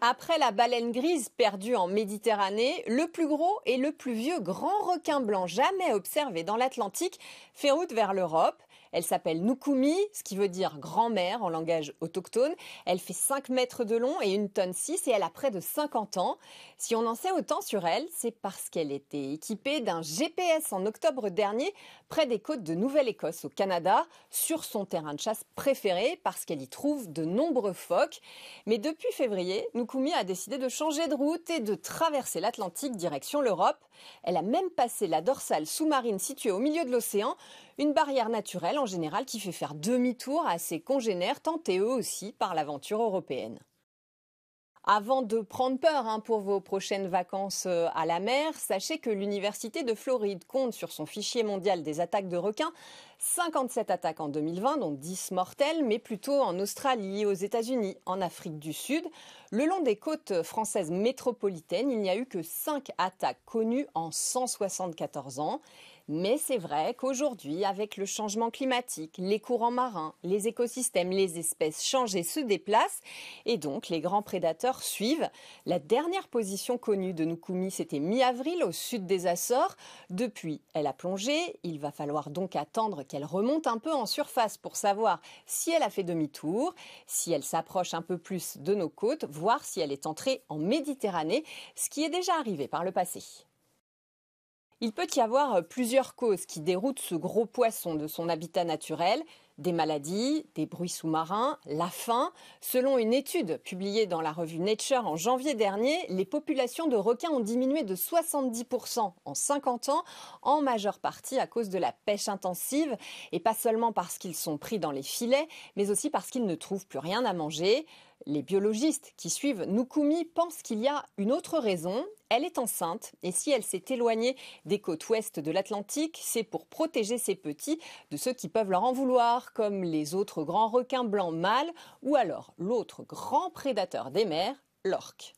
Après la baleine grise perdue en Méditerranée, le plus gros et le plus vieux grand requin blanc jamais observé dans l'Atlantique fait route vers l'Europe. Elle s'appelle Nukumi, ce qui veut dire grand-mère en langage autochtone. Elle fait 5 mètres de long et 1,6 tonne et elle a près de 50 ans. Si on en sait autant sur elle, c'est parce qu'elle était équipée d'un GPS en octobre dernier près des côtes de Nouvelle-Écosse au Canada, sur son terrain de chasse préféré parce qu'elle y trouve de nombreux phoques. Mais depuis février, Nukumi a décidé de changer de route et de traverser l'Atlantique direction l'Europe. Elle a même passé la dorsale sous-marine située au milieu de l'océan, une barrière naturelle en général qui fait faire demi-tour à ses congénères tentés eux aussi par l'aventure européenne. Avant de prendre peur pour vos prochaines vacances à la mer, sachez que l'Université de Floride compte sur son fichier mondial des attaques de requins 57 attaques en 2020, dont 10 mortelles, mais plutôt en Australie, aux États-Unis, en Afrique du Sud. Le long des côtes françaises métropolitaines, il n'y a eu que 5 attaques connues en 174 ans. Mais c'est vrai qu'aujourd'hui, avec le changement climatique, les courants marins, les écosystèmes, les espèces changent et se déplacent, et donc les grands prédateurs suivent. La dernière position connue de Nukumi, c'était mi-avril au sud des Açores. Depuis, elle a plongé. Il va falloir donc attendre qu'elle remonte un peu en surface pour savoir si elle a fait demi-tour, si elle s'approche un peu plus de nos côtes, voir si elle est entrée en Méditerranée, ce qui est déjà arrivé par le passé. Il peut y avoir plusieurs causes qui déroutent ce gros poisson de son habitat naturel. Des maladies, des bruits sous-marins, la faim. Selon une étude publiée dans la revue Nature en janvier dernier, les populations de requins ont diminué de 70% en 50 ans, en majeure partie à cause de la pêche intensive, et pas seulement parce qu'ils sont pris dans les filets, mais aussi parce qu'ils ne trouvent plus rien à manger. Les biologistes qui suivent Nukumi pensent qu'il y a une autre raison. Elle est enceinte et si elle s'est éloignée des côtes ouest de l'Atlantique, c'est pour protéger ses petits de ceux qui peuvent leur en vouloir, comme les autres grands requins blancs mâles ou alors l'autre grand prédateur des mers, l'orque.